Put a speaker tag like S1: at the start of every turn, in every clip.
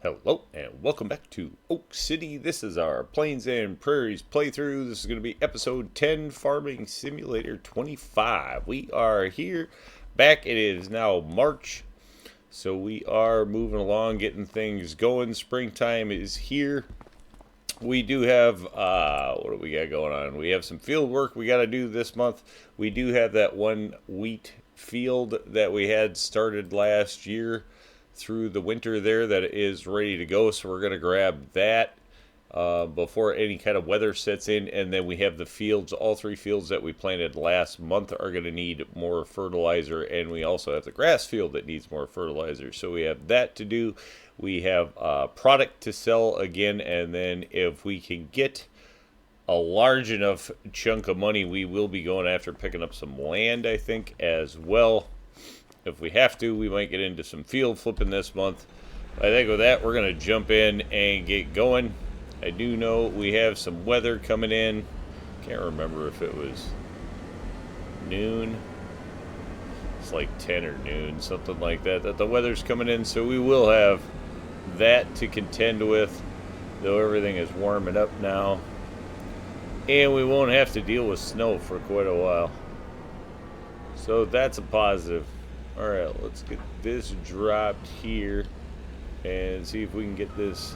S1: Hello and welcome back to Oak City. This is our Plains and Prairies playthrough. This is going to be episode 10, Farming Simulator 25. We are here back. It is now March, so we are moving along, getting things going. Springtime is here. We do have, what do we got going on? We have some field work we got to do this month. We do have that one wheat field that we had started last year through the winter there that is ready to go, so we're going to grab that before any kind of weather sets in. And then we have the fields, all three fields that we planted last month are going to need more fertilizer, and we also have the grass field that needs more fertilizer, so we have that to do. We have product to sell again, and then if we can get a large enough chunk of money, we will be going after picking up some land, I think, as well. If we have to, we might get into some field flipping this month. I think with that, we're going to jump in and get going. I do know we have some weather coming in. Can't remember if it was noon. It's like 10 or noon, something like that, that the weather's coming in. So we will have that to contend with, though everything is warming up now. And we won't have to deal with snow for quite a while. So that's a positive. Alright, let's get this dropped here and see if we can get this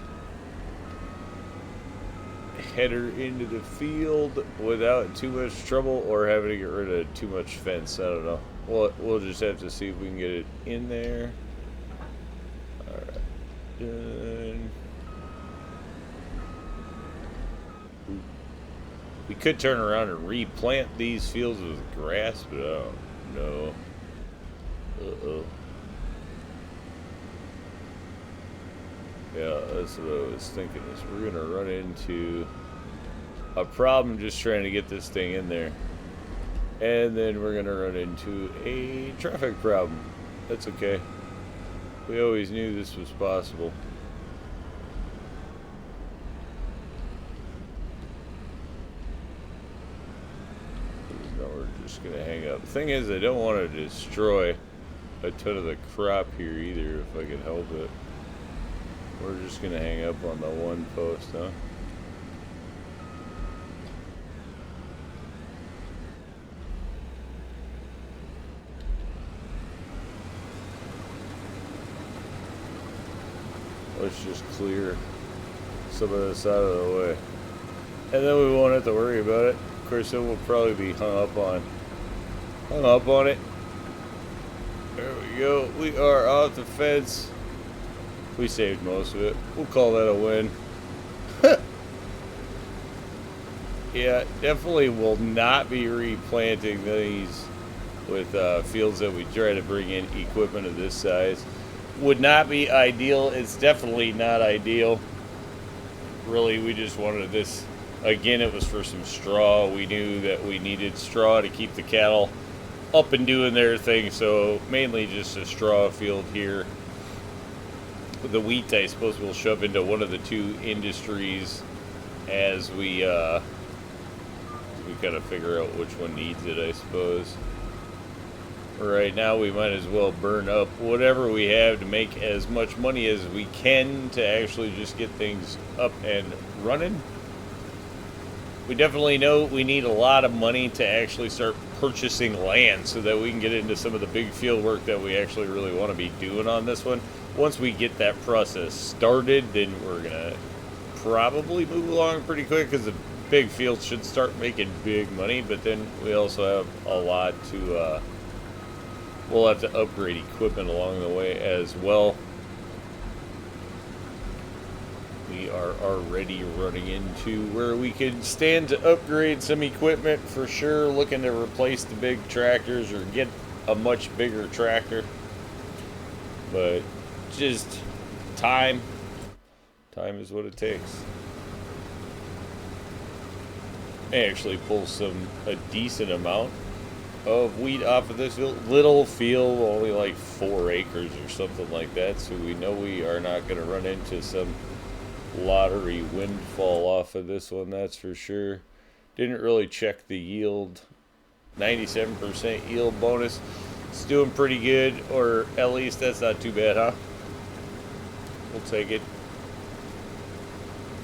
S1: header into the field without too much trouble or having to get rid of too much fence. I don't know. We'll just have to see if we can get it in there. Alright, done. We could turn around and replant these fields with grass, but I don't know. Uh-oh. Yeah, that's what I was thinking, is we're gonna run into a problem just trying to get this thing in there. And then we're gonna run into a traffic problem. That's okay. We always knew this was possible. No, we're just gonna hang up. The thing is, I don't want to destroy a ton of the crop here either, if I can help it. We're just gonna hang up on the one post, huh? Let's just clear some of this out of the way, and then we won't have to worry about it. Of course, then we'll probably be hung up on it. There we go. We are off the fence. We saved most of it. We'll call that a win. Yeah, definitely will not be replanting these with fields that we try to bring in equipment of this size. Would not be ideal. It's definitely not ideal. Really, we just wanted this. Again, it was for some straw. We knew that we needed straw to keep the cattle up and doing their thing, so mainly just a straw field here. The wheat, I suppose, we'll shove into one of the two industries as we kind of figure out which one needs it, I suppose. Right now, we might as well burn up whatever we have to make as much money as we can to actually just get things up and running. We definitely know we need a lot of money to actually start purchasing land so that we can get into some of the big field work that we actually really want to be doing on this one. Once we get that process started, then we're going to probably move along pretty quick, because the big fields should start making big money. But then we also have a lot to, we'll have to upgrade equipment along the way as well. We are already running into where we could stand to upgrade some equipment for sure, looking to replace the big tractors or get a much bigger tractor. But just time is what it takes. I actually pull a decent amount of wheat off of this little field, only like 4 acres or something like that, so we know we are not going to run into some lottery windfall off of this one, that's for sure. Didn't really check the yield. 97% yield bonus. It's doing pretty good, or at least that's not too bad, huh? We'll take it.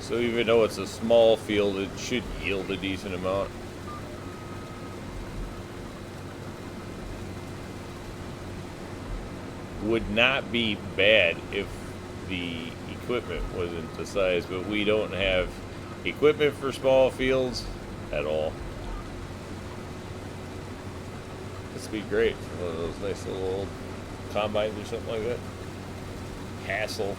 S1: So even though it's a small field, it should yield a decent amount. Would not be bad if the equipment wasn't the size, but we don't have equipment for small fields at all. This would be great for one of those nice little old combines or something like that. Hassle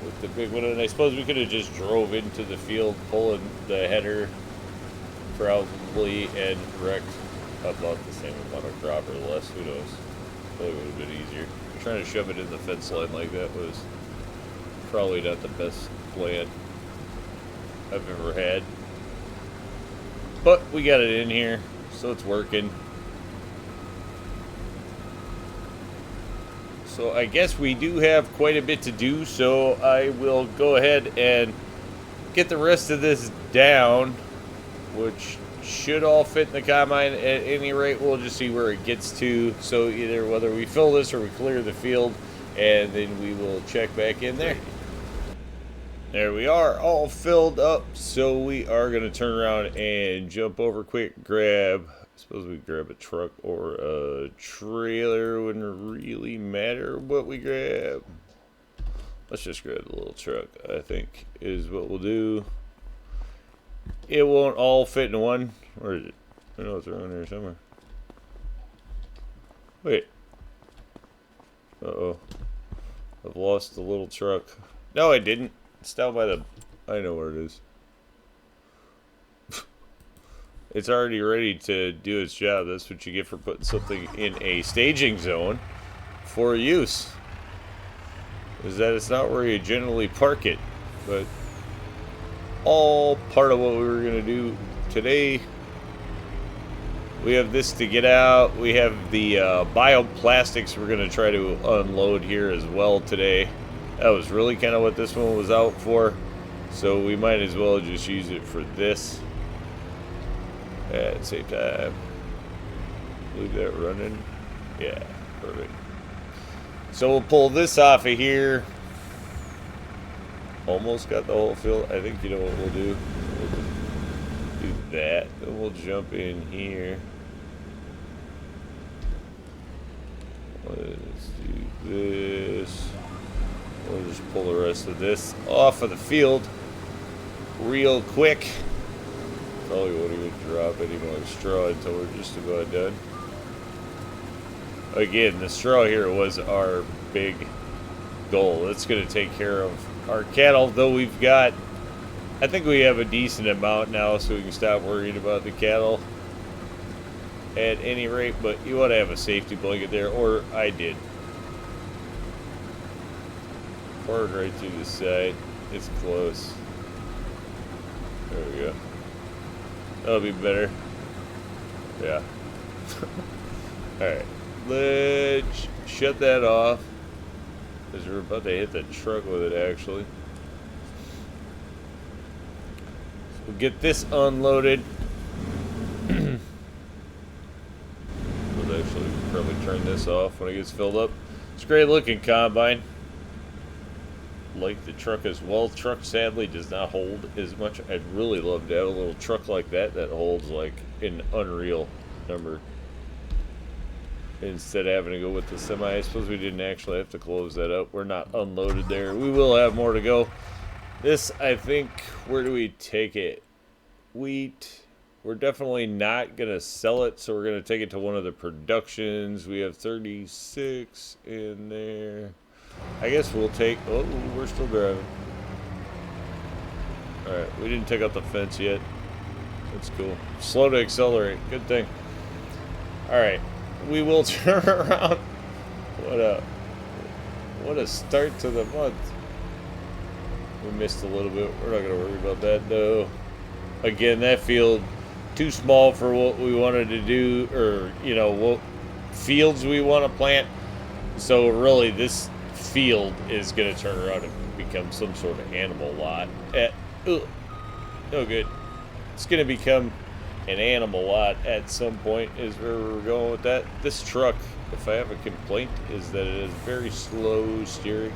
S1: with the big one, and I suppose we could have just drove into the field pulling the header probably and wrecked about the same amount of crop or less, who knows. Probably would have been easier. Trying to shove it in the fence line like that was probably not the best plan I've ever had. But we got it in here, so it's working. So I guess we do have quite a bit to do, so I will go ahead and get the rest of this down, which should all fit in the combine. At any rate, we'll just see where it gets to. So either whether we fill this or we clear the field, and then we will check back in there. There we are, all filled up. So we are going to turn around and jump over quick, grab, I suppose we grab a truck or a trailer. Wouldn't really matter what we grab. Let's just grab the little truck, I think, is what we'll do. It won't all fit in one. Where is it? I know it's around here somewhere. Wait. Uh-oh. I've lost the little truck. No, I didn't. It's down by the... I know where it is. It's already ready to do its job. That's what you get for putting something in a staging zone for use. Is that it's not where you generally park it. But all part of what we were going to do today. We have this to get out. We have the bioplastics we're going to try to unload here as well today. That was really kind of what this one was out for. So we might as well just use it for this. At the same time. Leave that running. Yeah, perfect. So we'll pull this off of here. Almost got the whole field. I think you know what we'll do. We'll do that. Then we'll jump in here. Let's do this. We'll just pull the rest of this off of the field real quick. Probably won't even drop any more straw until we're just about done. Again, the straw here was our big goal. It's going to take care of our cattle, though we've got, I think we have a decent amount now, so we can stop worrying about the cattle at any rate. But you want to have a safety blanket there, or I did. Poured right through the side. It's close. There we go. That'll be better. Yeah. Alright. Let's shut that off. Because we're about to hit the truck with it, actually. So we'll get this unloaded. We'll actually probably turn this off when it gets filled up. It's a great looking combine. Like the truck as well. Truck sadly does not hold as much. I'd really love to have a little truck like that holds like an unreal number. Instead of having to go with the semi. I suppose we didn't actually have to close that up. We're not unloaded there. We will have more to go. This, I think, where do we take it? Wheat. We're definitely not going to sell it, so we're going to take it to one of the productions. We have 36 in there. I guess we'll take... Oh, we're still driving. Alright, we didn't take out the fence yet. That's cool. Slow to accelerate. Good thing. Alright, we will turn around. What a start to the month. We missed a little bit. We're not going to worry about that, though. Again, that field, too small for what we wanted to do, or, you know, what fields we want to plant. So, really, this field is going to turn around and become some sort of animal lot. No good. It's going to become an animal lot at some point is where we're going with that. This truck, if I have a complaint, is that it is very slow steering.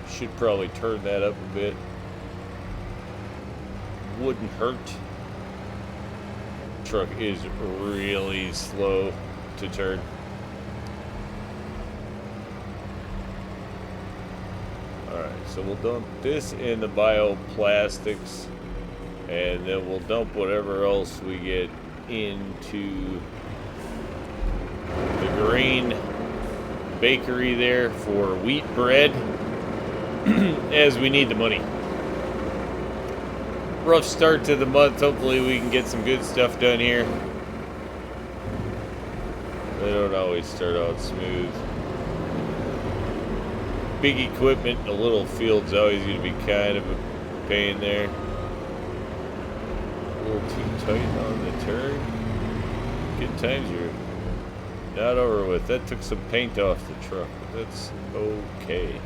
S1: Should probably turn that up a bit. wouldn't hurt. Truck is really slow to turn. Alright, so we'll dump this in the bioplastics, and then we'll dump whatever else we get into the grain bakery there for wheat bread, as we need the money. Rough start to the month. Hopefully we can get some good stuff done here. They don't always start out smooth. Big equipment in a little field's always going to be kind of a pain there. A little too tight on the turn. Good times are not over with. That took some paint off the truck, but that's okay.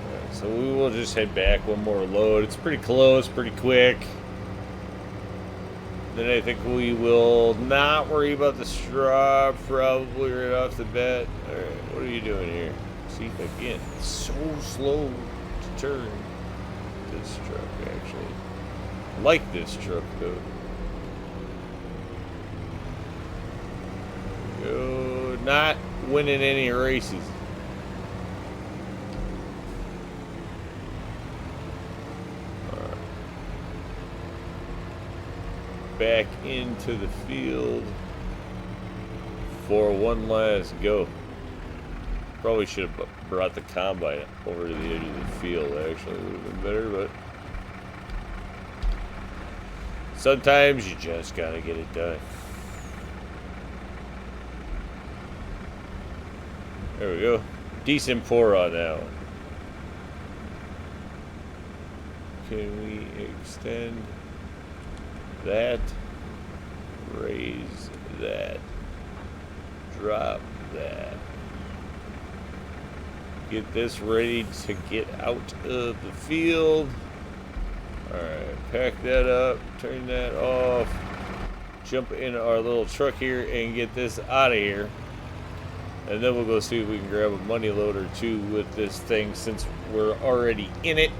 S1: Alright, so we will just head back one more load. It's pretty close, pretty quick. Then I think we will not worry about the straw probably right off the bat. Alright, what are you doing here? See, again, it's so slow to turn. This truck, actually. I like this truck, though. Go, not winning any races. Back into the field for one last go. Probably should have brought the combine over to the edge of the field. Actually, would have been better, but sometimes you just gotta get it done. There we go. Decent pour on that one. Can we extend that, raise that, drop that, get this ready to get out of the field. Alright, pack that up, turn that off, jump in our little truck here and get this out of here, and then we'll go see if we can grab a money load or two with this thing since we're already in it.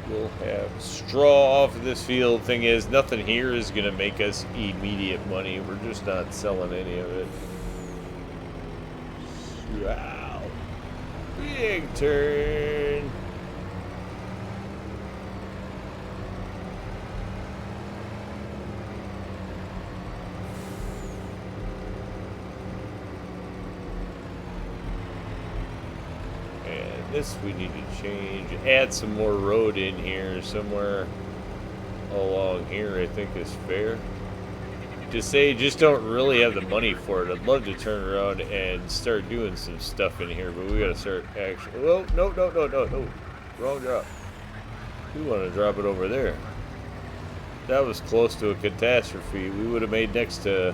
S1: We'll have straw off of this field. Thing is, nothing here is going to make us immediate money. We're just not selling any of it. Wow. Big turn. This we need to change. Add some more road in here somewhere along here, I think is fair. To say just don't really have the money for it. I'd love to turn around and start doing some stuff in here, but we gotta start actually. Well, no. Wrong drop. We want to drop it over there. That was close to a catastrophe. We would have made next to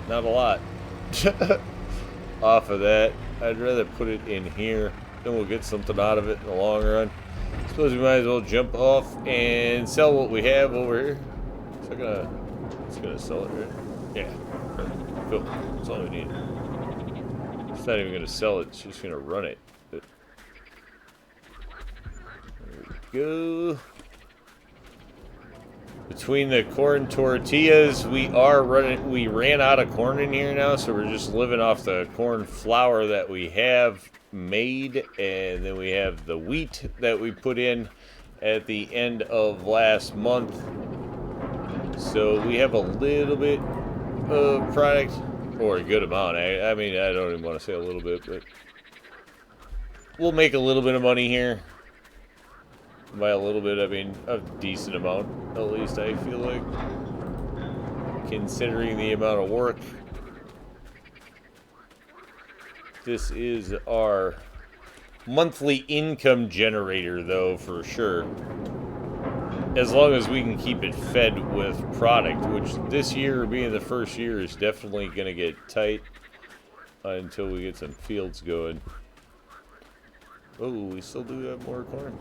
S1: not a lot off of that. I'd rather put it in here. Then we'll get something out of it in the long run. Suppose we might as well jump off and sell what we have over here. It's gonna sell it, right? Yeah. Perfect. Cool. That's all we need. It's not even gonna sell it. It's just gonna run it. But there we go. Between the corn tortillas, we ran out of corn in here now, so we're just living off the corn flour that we have made, and then we have the wheat that we put in at the end of last month. So we have a little bit of product, or a good amount. I mean, I don't even want to say a little bit, but we'll make a little bit of money here. By a little bit, I mean a decent amount, at least I feel like, considering the amount of work. This is our monthly income generator, though, for sure. As long as we can keep it fed with product, which this year, being the first year, is definitely going to get tight until we get some fields going. Oh, we still do have more corn.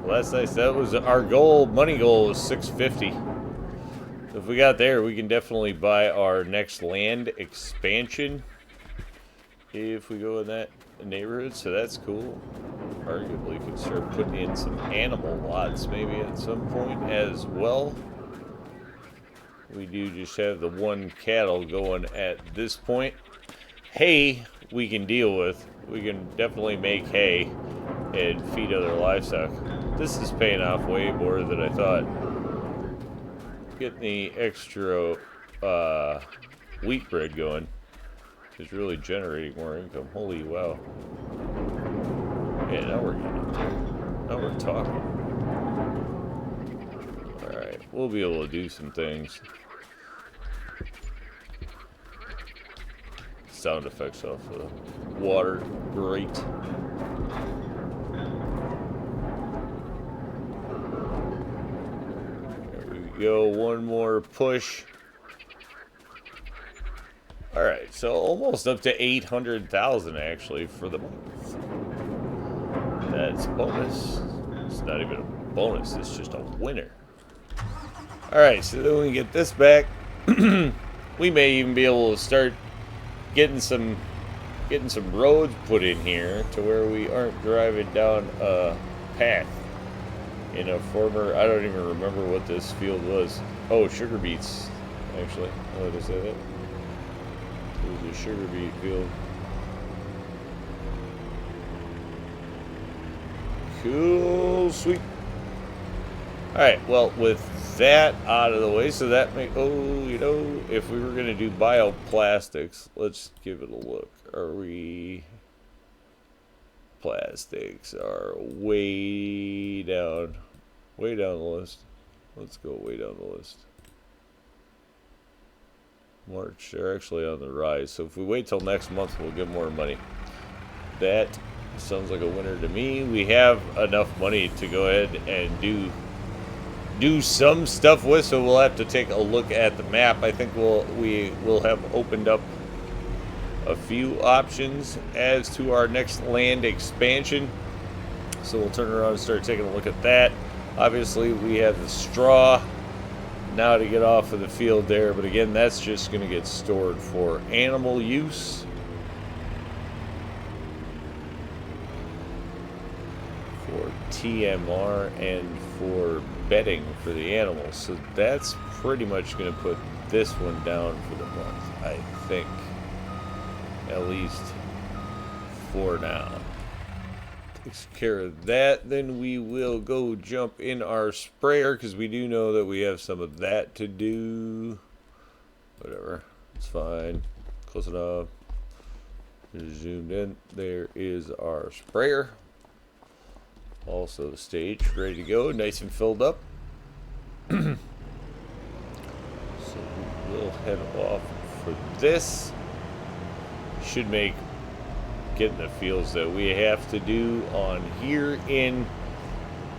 S1: Well, that's nice. That was our goal. Money goal was $650. If we got there, we can definitely buy our next land expansion if we go in that neighborhood, so that's cool. Arguably could start putting in some animal lots maybe at some point as well. We do just have the one cattle going at this point. Hay we can deal with. We can definitely make hay and feed other livestock. This is paying off way more than I thought. Getting the extra wheat bread going is really generating more income. Holy wow. Yeah, now we're getting up there. Now we're talking. Alright, we'll be able to do some things. Sound effects off the water. Great. There we go. One more push. Alright, so almost up to 800,000 actually for the month. That's a bonus. It's not even a bonus, it's just a winner. Alright, so then we get this back. We may even be able to start getting some roads put in here to where we aren't driving down a path. In a former, I don't even remember what this field was. Oh, sugar beets, actually. Oh, did I say that? It was a sugar beet field. Cool, sweet. Alright, well, with that out of the way, so that may, you know, if we were going to do bioplastics, let's give it a look. Plastics are way down the list. Let's go way down the list. March, they're actually on the rise, so if we wait till next month, we'll get more money. That sounds like a winner to me. We have enough money to go ahead and do some stuff with, so we'll have to take a look at the map. I think we will have opened up a few options as to our next land expansion, so we'll turn around and start taking a look at that. Obviously we have the straw now to get off of the field there, but again, that's just going to get stored for animal use. For TMR and for bedding for the animals. So that's pretty much going to put this one down for the month, I think. At least for now. Takes care of that. Then we will go jump in our sprayer because we do know that we have some of that to do. Whatever. It's fine. Close enough. Zoomed in. There is our sprayer. Also the stage ready to go, nice and filled up. So we'll head off for this. Should make getting the fields that we have to do on here in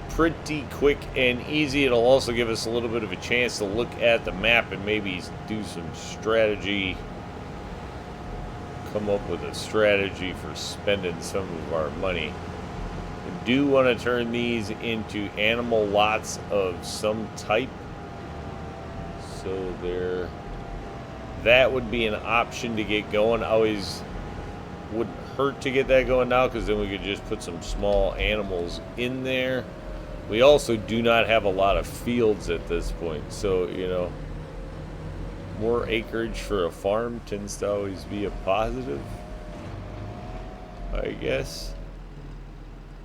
S1: pretty quick and easy. It'll also give us a little bit of a chance to look at the map and maybe do some strategy, come up with a strategy for spending some of our money. I do want to turn these into animal lots of some type, so that would be an option to get going. Always wouldn't hurt to get that going now, because then we could just put some small animals in there. We also do not have a lot of fields at this point, so you know, more acreage for a farm tends to always be a positive, I guess.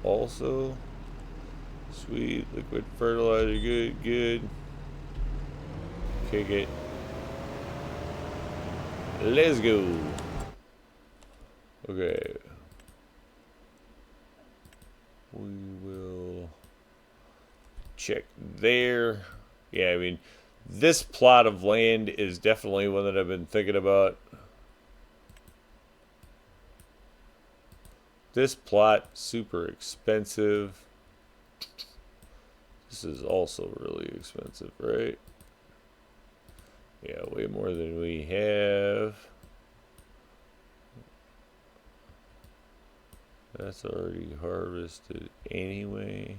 S1: Also, sweet liquid fertilizer, good. Kick it. Let's go. Okay. We will check there. Yeah, I mean, this plot of land is definitely one that I've been thinking about. This plot, super expensive. This is also really expensive, right? Yeah, way more than we have. That's already harvested anyway.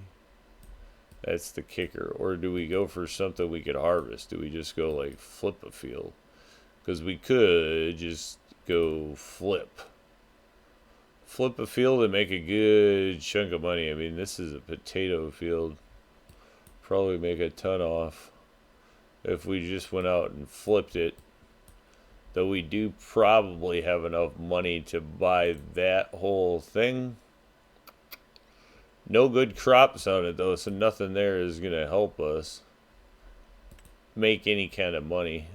S1: That's the kicker. Or do we go for something we could harvest? Do we just go like flip a field? Because we could just go flip a field and make a good chunk of money. I mean, this is a potato field. Probably make a ton off if we just went out and flipped it. Though we do probably have enough money to buy that whole thing. No good crops on it though, so nothing there is going to help us make any kind of money.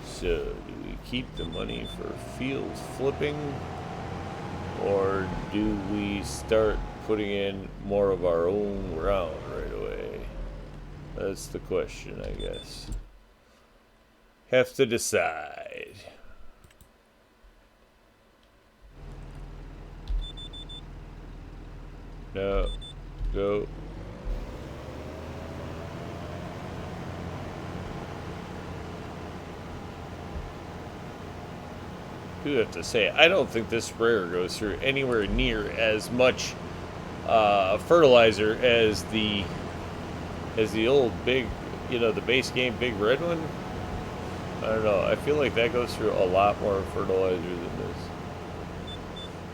S1: So, do we keep the money for fields flipping? Or do we start putting in more of our own ground right away? That's the question, I guess. Have to decide. No. Go. I do have to say, I don't think this sprayer goes through anywhere near as much fertilizer as the old big, the base game big red one. I don't know. I feel like that goes through a lot more fertilizer than this.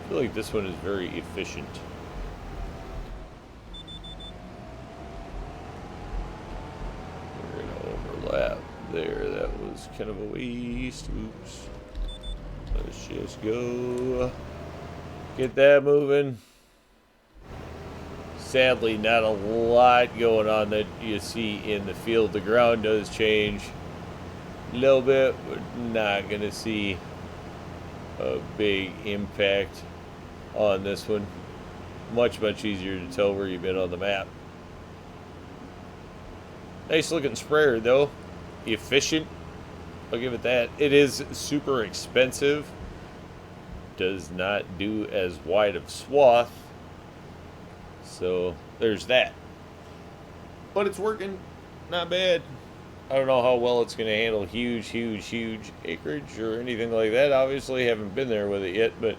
S1: I feel like this one is very efficient. We're gonna overlap there. That was kind of a waste. Oops. Let's just go get that moving. Sadly, not a lot going on that you see in the field. The ground does change a little bit. We're not going to see a big impact on this one. Much easier to tell where you've been on the map. Nice looking sprayer though. Efficient. I'll give it that. It is super expensive. Does not do as wide of swath. So there's that. But it's working. Not bad. I don't know how well it's going to handle huge acreage or anything like that. Obviously, haven't been there with it yet, but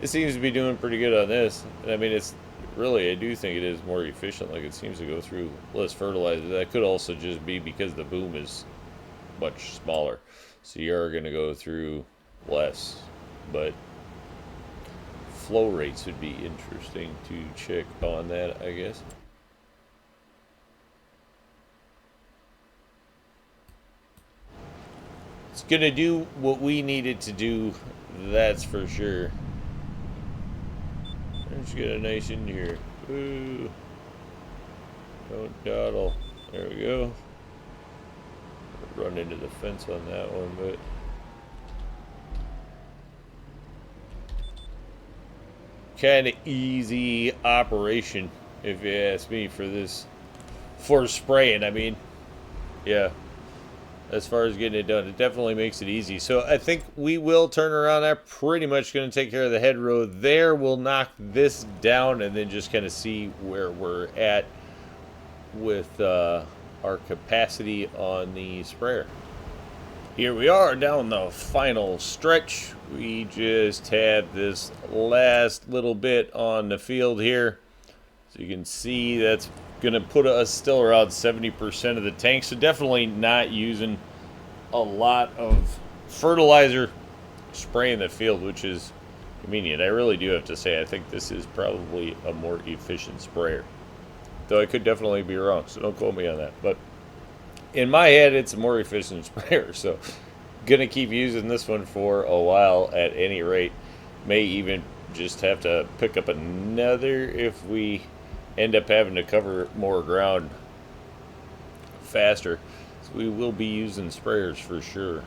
S1: it seems to be doing pretty good on this. And I mean, it's really, I do think it is more efficient. Like, it seems to go through less fertilizer. That could also just be because the boom is much smaller, so you are going to go through less, but flow rates would be interesting to check on that, I guess. It's going to do what we need it to do, that's for sure. Let's get a nice in here. Ooh. Don't dawdle. There we go. Run into the fence on that one, but kind of easy operation, if you ask me, for spraying. I mean, yeah, as far as getting it done, it definitely makes it easy. So I think we will turn around. I'm pretty much going to take care of the hedgerow there. We'll knock this down and then just kind of see where we're at with our capacity on the sprayer. Here we are down the final stretch. We just have this last little bit on the field here. So you can see that's going to put us still around 70% of the tank. So definitely not using a lot of fertilizer, spraying the field, which is convenient. I really do have to say, I think this is probably a more efficient sprayer. Though I could definitely be wrong, so don't quote me on that. But in my head, it's a more efficient sprayer. So gonna keep using this one for a while at any rate. May even just have to pick up another if we end up having to cover more ground faster. So we will be using sprayers for sure.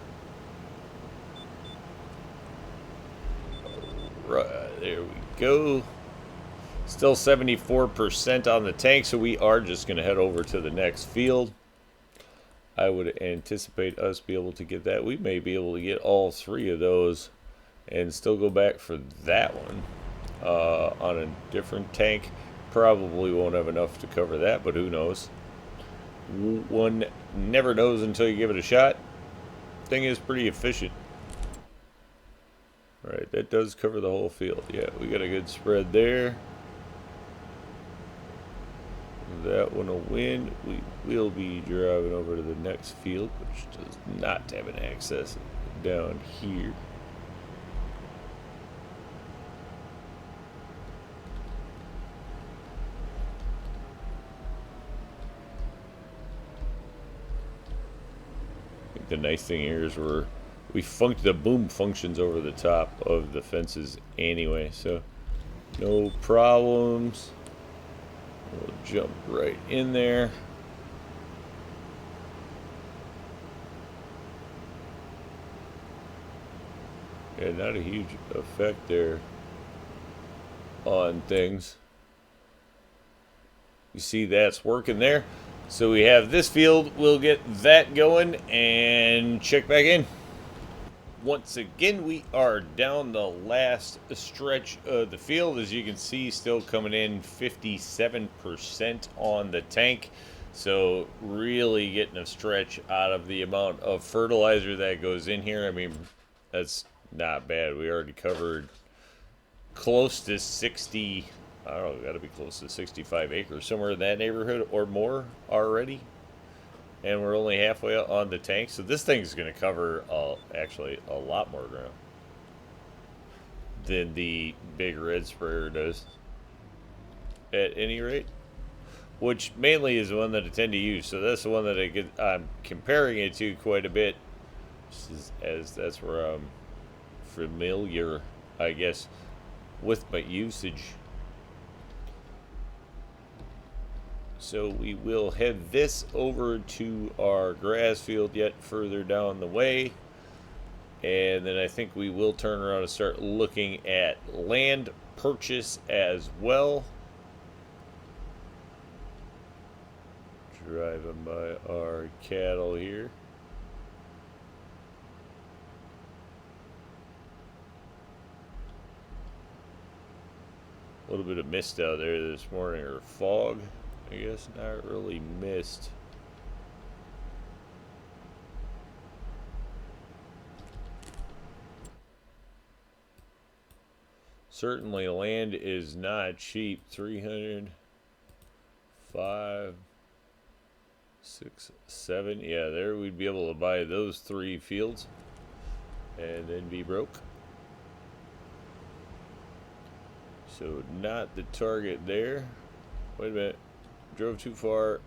S1: Right, there we go. Still 74% on the tank, so we are just going to head over to the next field. I would anticipate us be able to get that. We may be able to get all three of those and still go back for that one on a different tank. Probably won't have enough to cover that, but who knows? One never knows until you give it a shot. Thing is pretty efficient. All right, that does cover the whole field. Yeah, we got a good spread there. That one will win. We will be driving over to the next field, which does not have an access down here. I think the nice thing here is the boom functions over the top of the fences anyway, so no problems. We'll jump right in there. Yeah, not a huge effect there on things. You see that's working there. So we have this field. We'll get that going and check back in. Once again, we are down the last stretch of the field. As you can see, still coming in 57% on the tank. So really getting a stretch out of the amount of fertilizer that goes in here. I mean, that's not bad. We already covered close to 60, I don't know, got to be close to 65 acres, somewhere in that neighborhood or more already. And we're only halfway on the tank, so this thing's going to cover actually a lot more ground than the big red sprayer does. At any rate, which mainly is the one that I tend to use. So that's the one that I'm comparing it to quite a bit, as that's where I'm familiar, I guess, with my usage. So we will head this over to our grass field yet further down the way. And then I think we will turn around and start looking at land purchase as well. Driving by our cattle here. A little bit of mist out there this morning, or fog, I guess. Not really mist. Certainly land is not cheap. 300, 5, 6, 7. Yeah, there we'd be able to buy those 3 fields and then be broke. So not the target there. Wait a minute. Drove too far.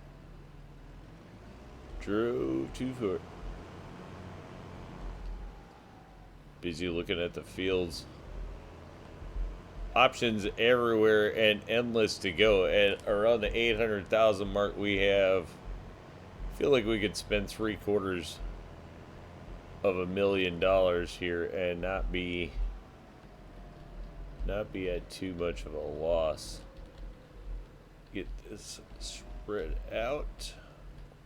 S1: Drove too far. Busy looking at the fields. Options everywhere and endless to go. At around the 800,000 mark we have. I feel like we could spend $750,000 here and not be at too much of a loss. Get this spread out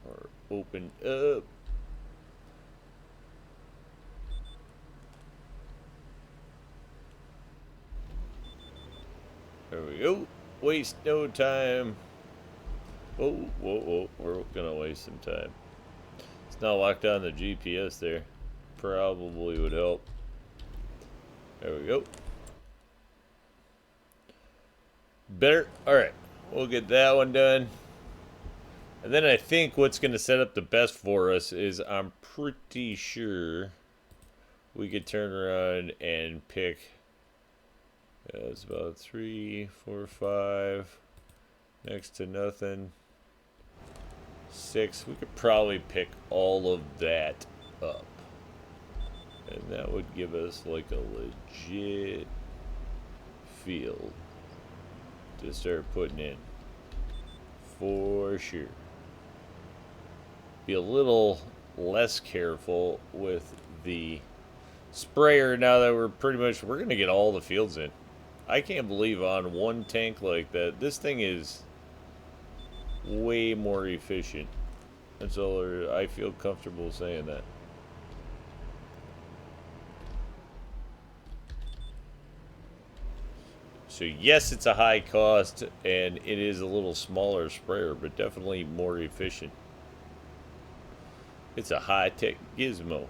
S1: or open up. There we go. Waste no time. Whoa, whoa, whoa. We're gonna waste some time. It's not locked on the GPS there. Probably would help. There we go. Better. Alright. We'll get that one done. And then I think what's going to set up the best for us is, I'm pretty sure we could turn around and pick. It's about 3, 4, 5. Next to nothing. 6. We could probably pick all of that up. And that would give us like a legit field to start putting in. For sure. Be a little less careful with the sprayer now that we're going to get all the fields in. I can't believe on one tank like that, this thing is way more efficient. That's all I feel comfortable saying that. So yes, it's a high cost and it is a little smaller sprayer, but definitely more efficient. It's a high-tech gizmo.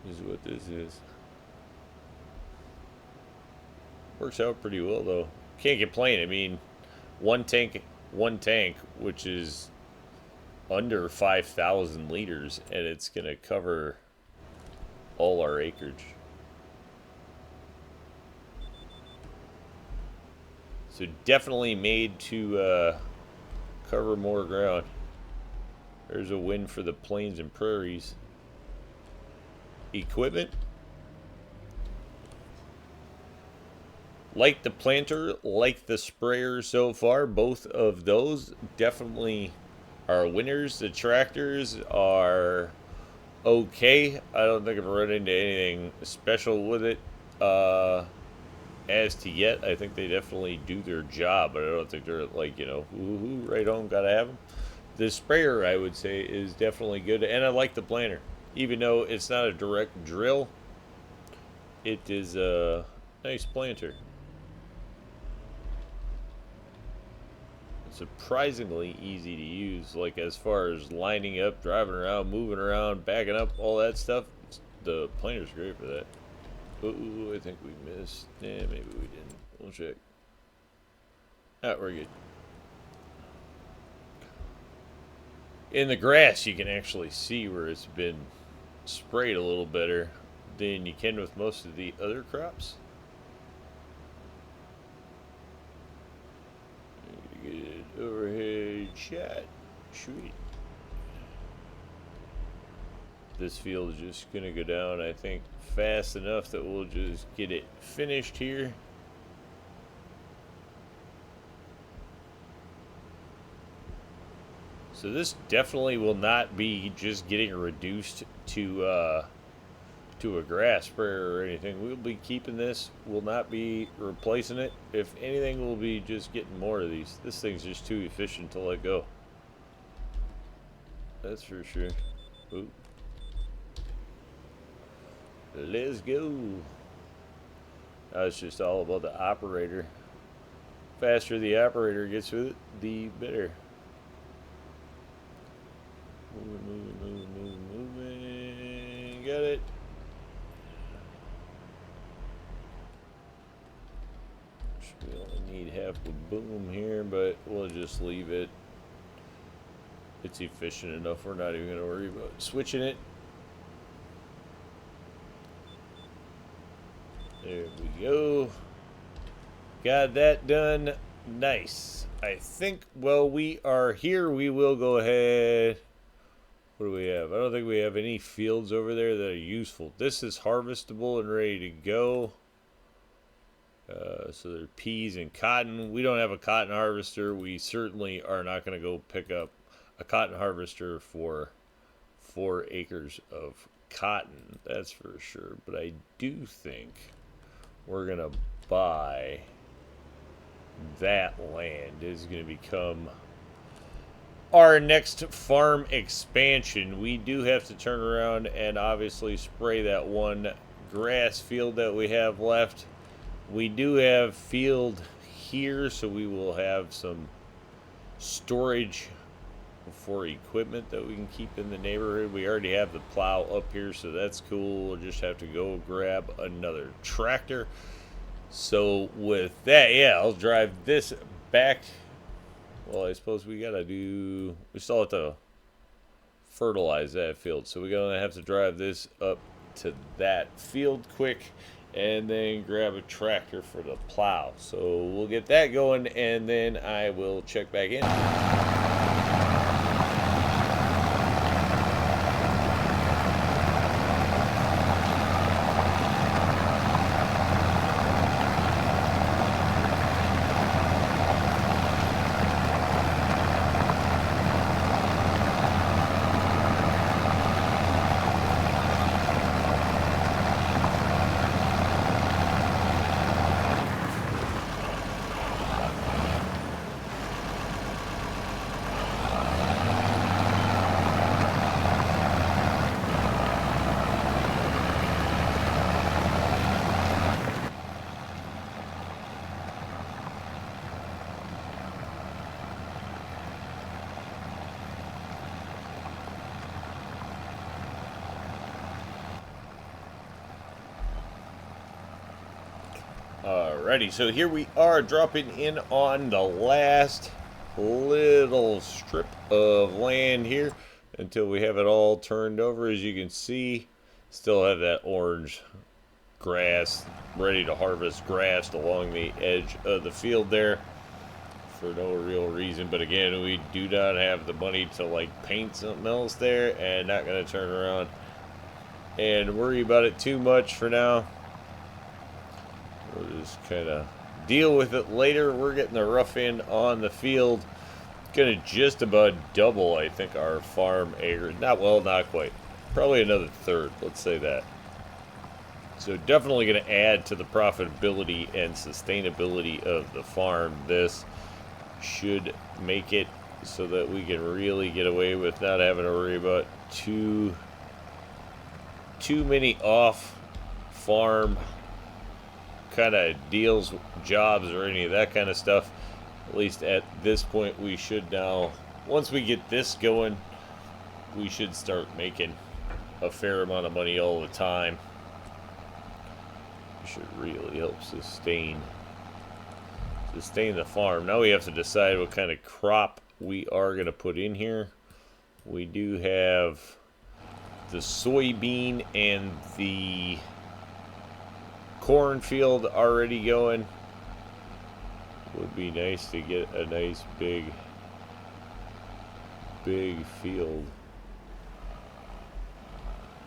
S1: This is what this is. Works out pretty well though. Can't complain. I mean, one tank, which is under 5,000 liters, and it's gonna cover all our acreage. So definitely made to cover more ground. There's a win for the Plains and Prairies. Equipment. Like the planter, like the sprayer so far, both of those definitely are winners. The tractors are okay. I don't think I've run into anything special with it as to yet. I think they definitely do their job, but I don't think they're like, woohoo, right on, gotta have them. The sprayer, I would say, is definitely good, and I like the planter. Even though it's not a direct drill, it is a nice planter. Surprisingly easy to use, like as far as lining up, driving around, moving around, backing up, all that stuff. The planter's great for that. Ooh, I think we missed. Yeah, maybe we didn't. We'll check. We're good. In the grass, you can actually see where it's been sprayed a little better than you can with most of the other crops. Good overhead shot. Sweet. This field is just gonna go down, I think, fast enough that we'll just get it finished here. So this definitely will not be just getting reduced to a grass sprayer or anything. We'll be keeping this. We'll not be replacing it. If anything, we'll be just getting more of these. This thing's just too efficient to let go. That's for sure. Ooh. Let's go. Now it's just all about the operator. Faster the operator gets with it, the better. Moving. Got it. We only need half a boom here, but we'll just leave it. It's efficient enough. We're not even going to worry about switching it. There we go. Got that done. Nice. I think, well, we are here. We will go ahead. What do we have? I don't think we have any fields over there that are useful. This is harvestable and ready to go. So there are peas and cotton. We don't have a cotton harvester. We certainly are not going to go pick up a cotton harvester for 4 acres of cotton. That's for sure. But I do think we're going to buy that land. Is going to become our next farm expansion. We do have to turn around and obviously spray that one grass field that we have left. We do have field here, so we will have some storage for equipment that we can keep in the neighborhood. We already have the plow up here, so that's cool. We'll just have to go grab another tractor. So with that, yeah, I'll drive this back. Well, I suppose we still have to fertilize that field. So we're going to have to drive this up to that field quick and then grab a tractor for the plow. So we'll get that going, and then I will check back in. Alrighty, so here we are dropping in on the last little strip of land here until we have it all turned over. As you can see, still have that orange grass ready to harvest, grass along the edge of the field there for no real reason. But again, we do not have the money to like paint something else there, and not going to turn around and worry about it too much for now. We'll just kind of deal with it later. We're getting the rough end on the field. Gonna just about double, I think, our farm acres. Not quite. Probably another third, let's say that. So definitely going to add to the profitability and sustainability of the farm. This should make it so that we can really get away with not having to worry about too many off farm kind of deals, jobs, or any of that kind of stuff. At least at this point, we should now, once we get this going, we should start making a fair amount of money all the time. It should really help sustain the farm. Now we have to decide what kind of crop we are going to put in here. We do have the soybean and the cornfield already going. Would be nice to get a nice big field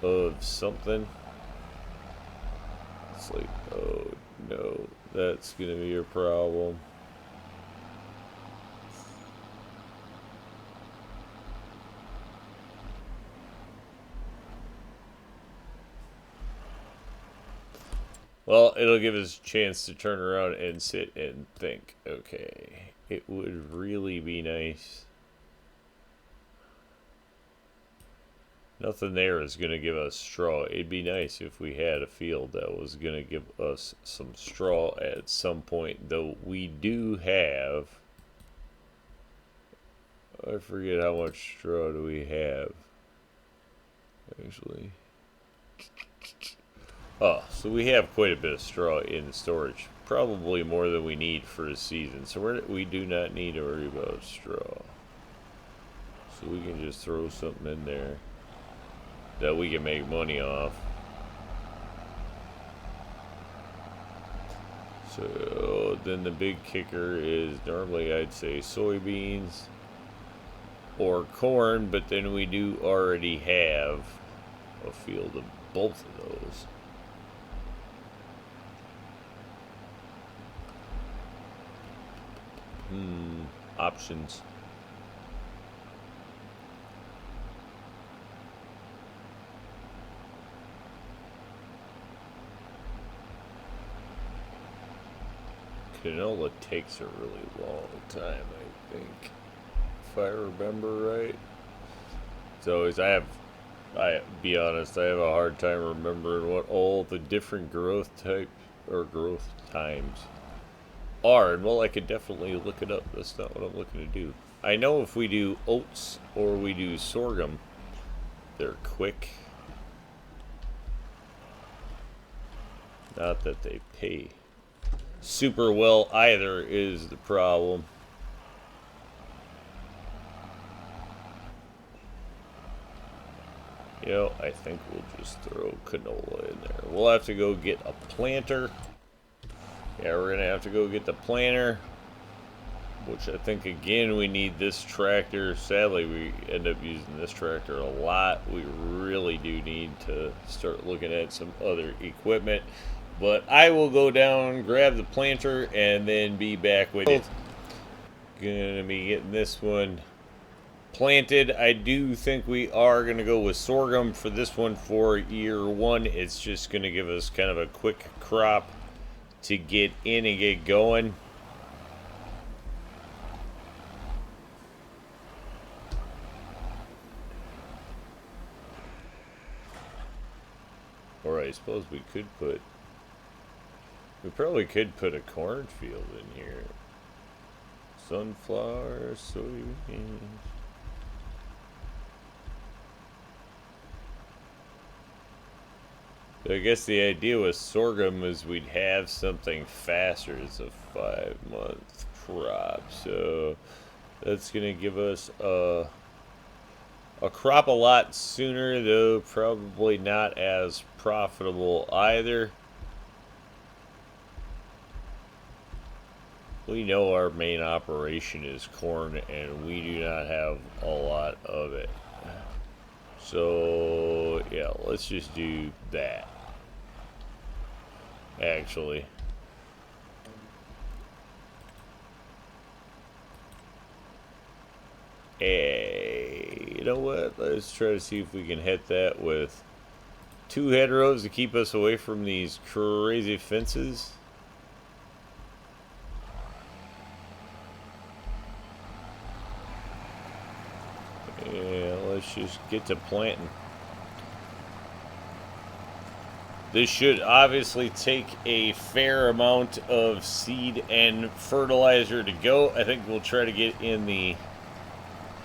S1: of something. It's like, oh no, that's gonna be a problem. Well, it'll give us a chance to turn around and sit and think, okay, it would really be nice. Nothing there is going to give us straw. It'd be nice if we had a field that was going to give us some straw at some point, though we do have, I forget how much straw do we have, actually. Oh, so we have quite a bit of straw in storage. Probably more than we need for a season. So we do not need to worry about straw. So we can just throw something in there that we can make money off. So then the big kicker is normally I'd say soybeans or corn, but then we do already have a field of both of those. Options. Canola takes a really long time, I think, if I remember right. So be honest, I have a hard time remembering what all the different growth types or growth times are, and well, I could definitely look it up. That's not what I'm looking to do. I know if we do oats or we do sorghum, they're quick. Not that they pay super well either is the problem. You know, I think we'll just throw canola in there. We'll have to go get a planter. Yeah, we're gonna have to go get the planter, which I think again we need this tractor. Sadly, we end up using this tractor a lot. We really do need to start looking at some other equipment. But I will go down, grab the planter, and then be back with it. Gonna be getting this one planted. I do think we are gonna go with sorghum for this one for year one. It's just gonna give us kind of a quick crop to get in and get going. Or I suppose we probably could put a cornfield in here. Sunflower, soybeans. So I guess the idea with sorghum is we'd have something faster. It's a 5-month crop. So that's going to give us a crop a lot sooner, though probably not as profitable either. We know our main operation is corn, and we do not have a lot of it. So, yeah, let's just do that. Actually. Hey, you know what? Let's try to see if we can hit that with 2 hedgerows to keep us away from these crazy fences. Yeah, let's just get to planting. This should obviously take a fair amount of seed and fertilizer to go. I think we'll try to get in the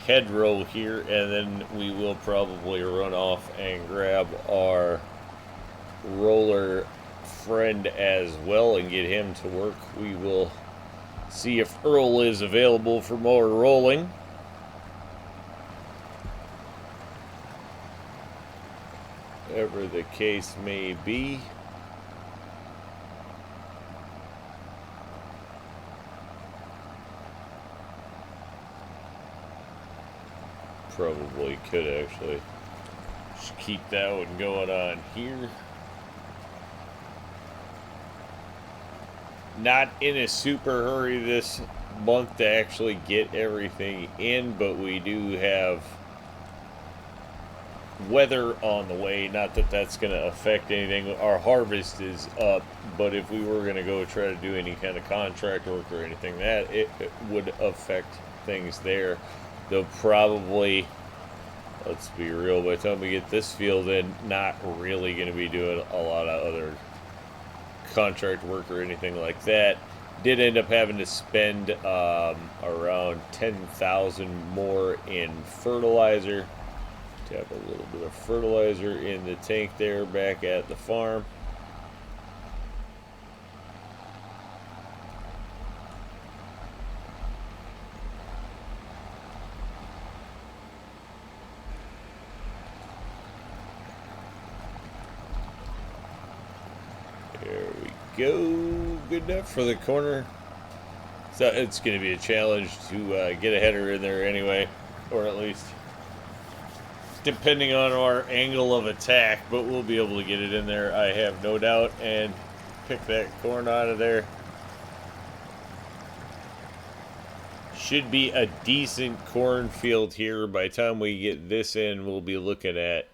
S1: hedgerow here, and then we will probably run off and grab our roller friend as well and get him to work. We will see if Earl is available for more rolling. Whatever the case may be. Probably could actually just keep that one going on here. Not in a super hurry this month to actually get everything in, but we do have weather on the way. Not that that's going to affect anything. Our harvest is up, but if we were going to go try to do any kind of contract work or anything, that it would affect things there. Though probably, let's be real, by the time we get this field in, not really going to be doing a lot of other contract work or anything like that. Did end up having to spend around $10,000 more in fertilizer. Tap a little bit of fertilizer in the tank there back at the farm. There we go. Good enough for the corner. So it's going to be a challenge to get a header in there anyway, or at least depending on our angle of attack, but we'll be able to get it in there, I have no doubt, and pick that corn out of there. Should be a decent cornfield here. By the time we get this in, we'll be looking at,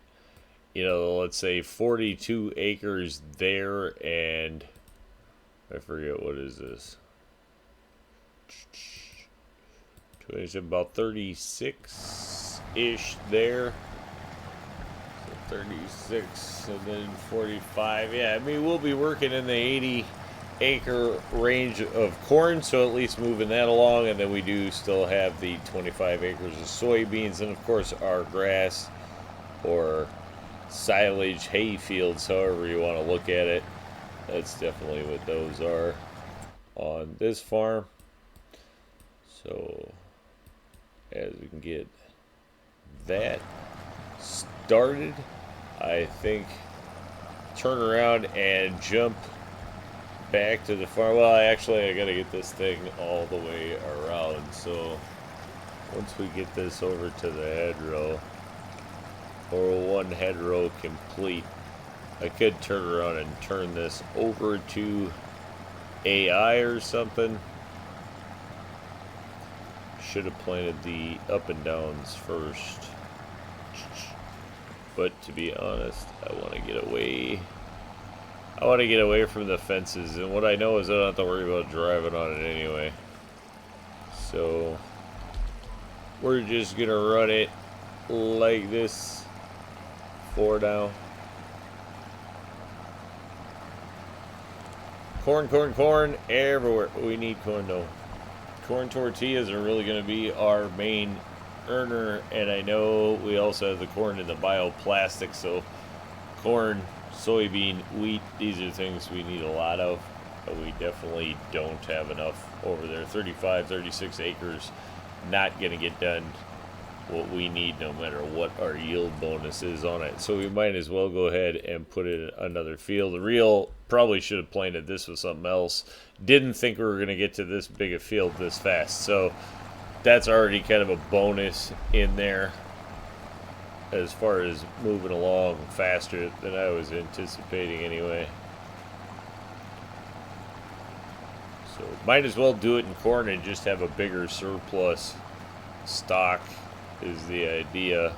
S1: you know, let's say 42 acres there, and I forget, what is this? It's about 36-ish there. 36 and then 45. Yeah, I mean, we'll be working in the 80-acre range of corn, so at least moving that along. And then we do still have the 25 acres of soybeans, and of course our grass or silage hay fields, however you want to look at it. That's definitely what those are on this farm. So as we can get that started, I think turn around and jump back to the farm. Well, actually, I gotta get this thing all the way around. So once we get this over to the hedgerow, or one hedgerow complete, I could turn around and turn this over to AI or something. Should have planted the up and downs first. But to be honest, I want to get away. I want to get away from the fences, and what I know is I don't have to worry about driving on it anyway. So we're just gonna run it like this for now. Corn, corn, corn everywhere. We need corn though. Corn tortillas are really going to be our main earner, and I know we also have the corn in the bioplastic, so corn soybean, wheat, these are things we need a lot of, but we definitely don't have enough over there. 35, 36 acres, not going to get done what we need no matter what our yield bonus is on it. So we might as well go ahead and put it in another field. The real, probably should have planted this with something else. Didn't think we were going to get to this big a field this fast. So that's already kind of a bonus in there as far as moving along faster than I was anticipating anyway. So might as well do it in corn and just have a bigger surplus stock is the idea,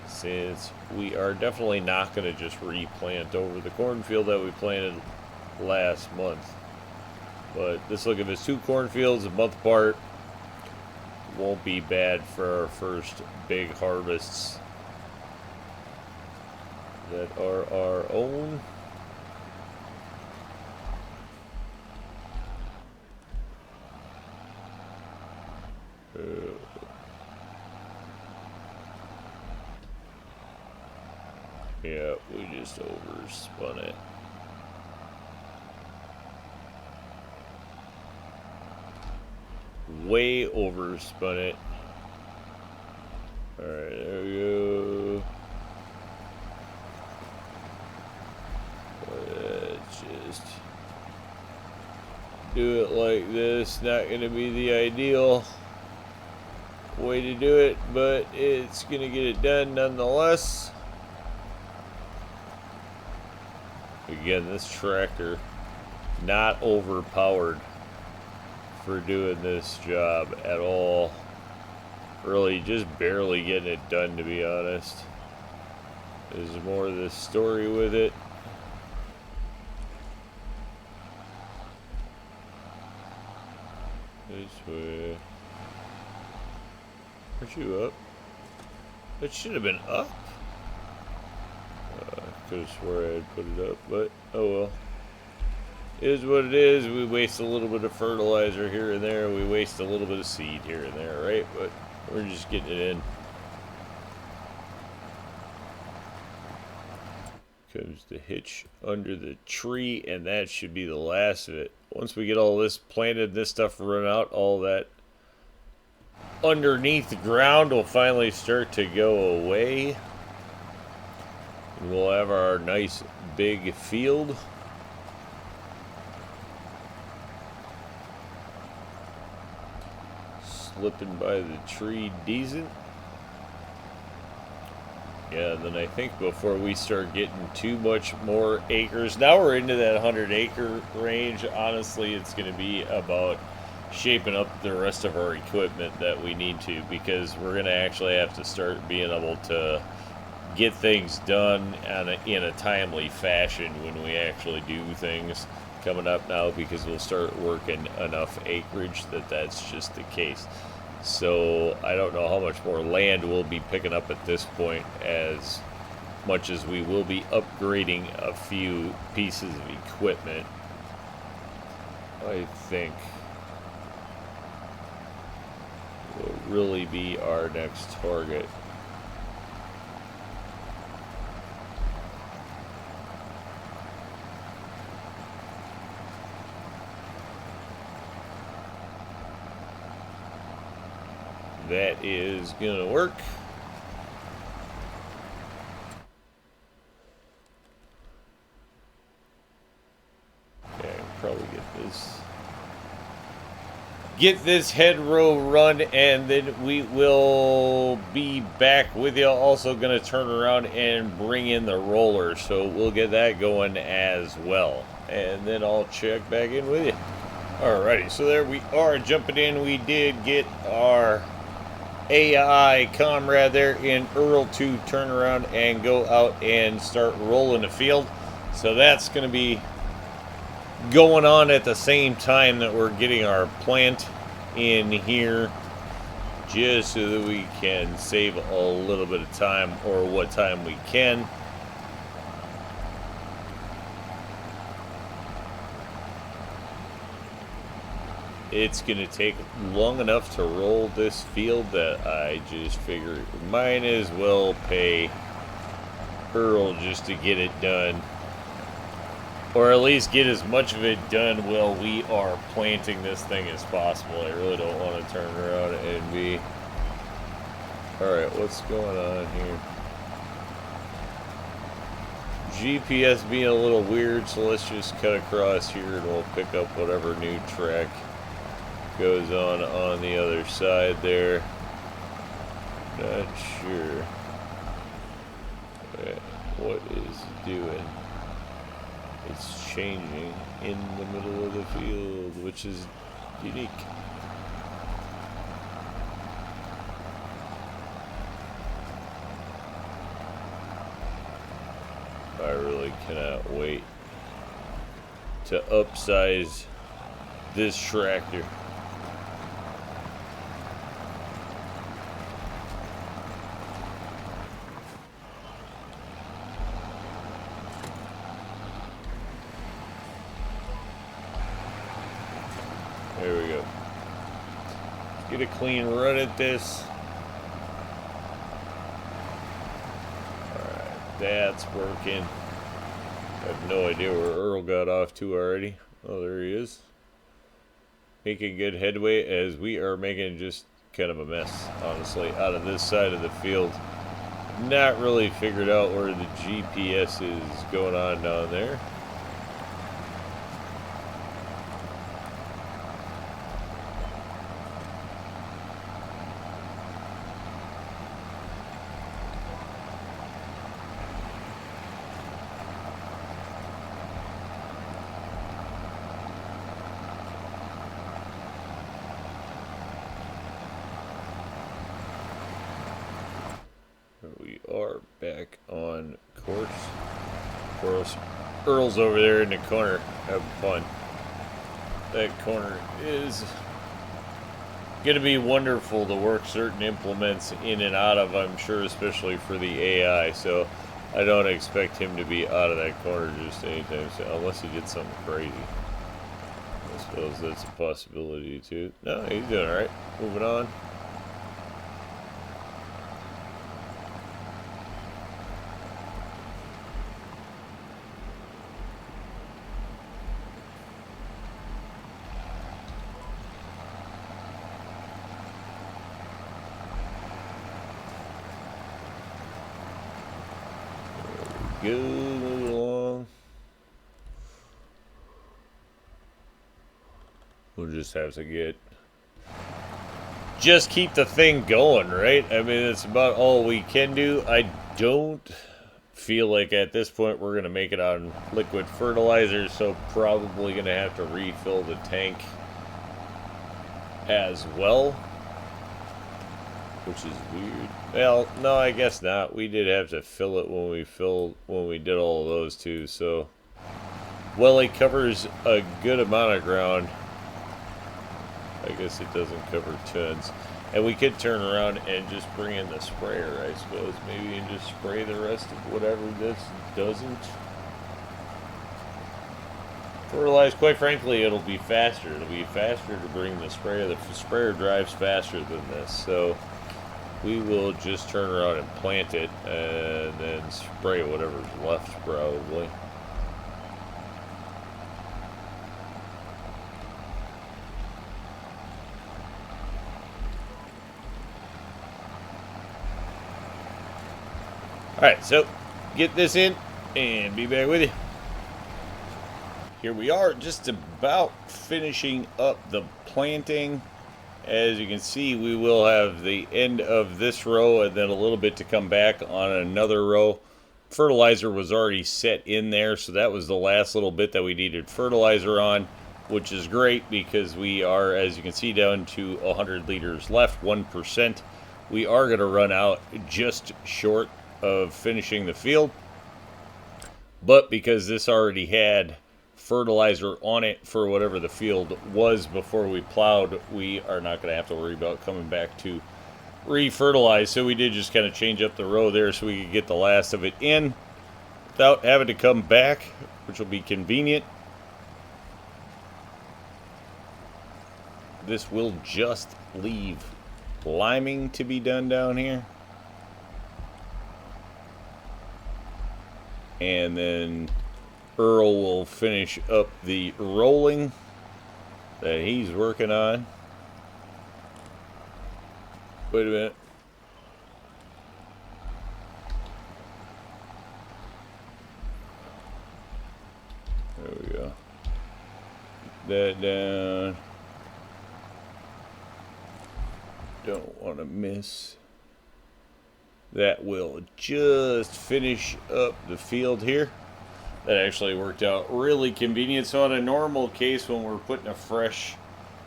S1: since we are definitely not going to just replant over the cornfield that we planted last month. But this, look, if it's 2 cornfields a month apart, won't be bad for our first big harvests that are our own. Yeah, we just overspun it. Way overspun it. Alright, there we go. Let's just do it like this. Not going to be the ideal way to do it, but it's going to get it done nonetheless. Again, this tractor not overpowered for doing this job at all. Really just barely getting it done, to be honest. There's more of this story with it. This way. Aren't you up? It should have been up. Could have swore I had put it up, but oh well. It is what it is. We waste a little bit of fertilizer here and there. We waste a little bit of seed here and there, right? But we're just getting it in. Comes the hitch under the tree, and that should be the last of it. Once we get all this planted, this stuff run out, all that underneath the ground will finally start to go away. And we'll have our nice big field. Slipping by the tree decent. Yeah, then I think before we start getting too much more acres, now we're into that 100-acre range. Honestly, it's going to be about shaping up the rest of our equipment that we need to, because we're going to actually have to start being able to get things done in a timely fashion when we actually do things coming up now, because we'll start working enough acreage that that's just the case. So I don't know how much more land we'll be picking up at this point, as much as we will be upgrading a few pieces of equipment. I think will really be our next target. That is gonna work. Okay, probably get this head row run, and then we will be back with you. Also gonna turn around and bring in the roller, so we'll get that going as well, and then I'll check back in with you. Alrighty, so there we are, jumping in. We did get our AI comrade there in Earl to turn around and go out and start rolling the field. So that's going to be going on at the same time that we're getting our plant in here, just so that we can save a little bit of time, or what time we can. It's going to take long enough to roll this field that I just figure might as well pay Earl just to get it done. Or at least get as much of it done while we are planting this thing as possible. I really don't want to turn around and be... Alright, what's going on here? GPS being a little weird, so let's just cut across here and we'll pick up whatever new track goes on the other side there. Not sure what is it doing. It's changing in the middle of the field, which is unique. I really cannot wait to upsize this tractor. There we go. Get a clean run at this. Alright, that's working. I have no idea where Earl got off to already. Oh, there he is. Making good headway as we are making just kind of a mess, honestly, out of this side of the field. Not really figured out where the GPS is going on down there. We are back on course. Of course, Earl's over there in the corner having fun. That corner is going to be wonderful to work certain implements in and out of, I'm sure, especially for the AI. So I don't expect him to be out of that corner just anytime soon, unless he did something crazy. I suppose that's a possibility too. No, he's doing alright. Moving on. Go move along. We'll just have to just keep the thing going, right? I mean, it's about all we can do. I don't feel like at this point we're going to make it on liquid fertilizer, so probably going to have to refill the tank as well, which is weird. Well, no, I guess not. We did have to fill it when we did all of those too. So, well, it covers a good amount of ground. I guess it doesn't cover tons. And we could turn around and just bring in the sprayer, I suppose, maybe, and just spray the rest of whatever this doesn't fertilize. Quite frankly, it'll be faster. It'll be faster to bring the sprayer. The sprayer drives faster than this, so we will just turn around and plant it and then spray whatever's left, probably. Alright, so get this in and be back with you. Here we are, just about finishing up the planting. As you can see, we will have the end of this row and then a little bit to come back on another row. Fertilizer was already set in there, so that was the last little bit that we needed fertilizer on, which is great because we are, as you can see, down to 100 liters left, 1%. We are going to run out just short of finishing the field, but because this already had fertilizer on it for whatever the field was before we plowed, we are not going to have to worry about coming back to re-fertilize. So we did just kind of change up the row there so we could get the last of it in without having to come back, which will be convenient. This will just leave liming to be done down here. and then Earl will finish up the rolling that he's working on. Wait a minute. There we go. That down. Don't want to miss. That will just finish up the field here. That actually worked out really convenient. So in a normal case, when we're putting a fresh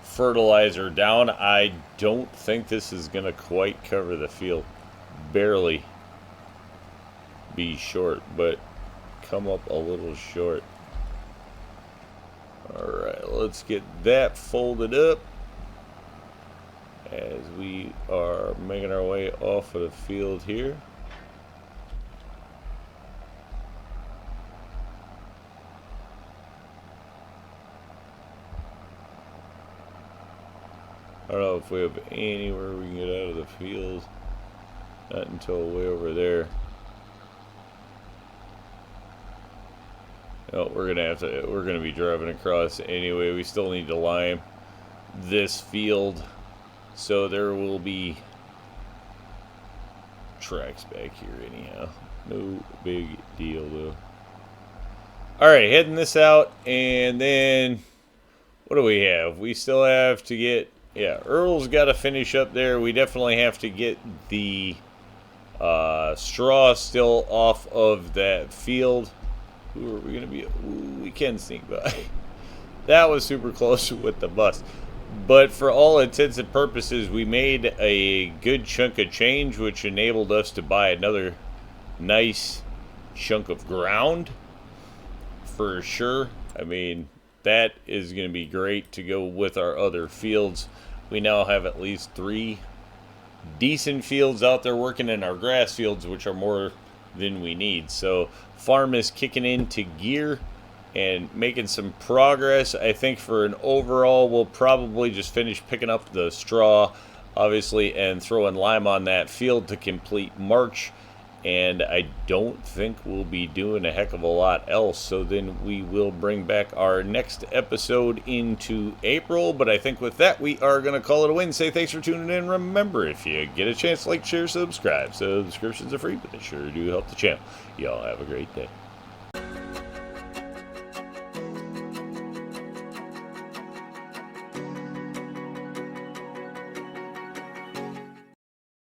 S1: fertilizer down, I don't think this is going to quite cover the field. Barely be short, but come up a little short. Alright, let's get that folded up as we are making our way off of the field here. I don't know if we have anywhere we can get out of the field. Not until way over there. No, we're gonna be driving across anyway. We still need to lime this field, so there will be tracks back here anyhow. No big deal though. Alright, heading this out, and then what do we have? We still have to get, yeah, Earl's got to finish up there. We definitely have to get the straw still off of that field. Who are we going to be? Ooh, we can sneak by. That was super close with the bus. But for all intents and purposes, we made a good chunk of change, which enabled us to buy another nice chunk of ground. For sure. I mean, that is going to be great to go with our other fields. We now have at least 3 decent fields out there working in our grass fields, which are more than we need. So farm is kicking into gear and making some progress. I think for an overall, we'll probably just finish picking up the straw, obviously, and throwing lime on that field to complete March. And I don't think we'll be doing a heck of a lot else. So then we will bring back our next episode into April. But I think with that, we are going to call it a win. Say thanks for tuning in. Remember, if you get a chance, like, share, subscribe. Subscriptions are free, but they sure do help the channel. Y'all have a great day.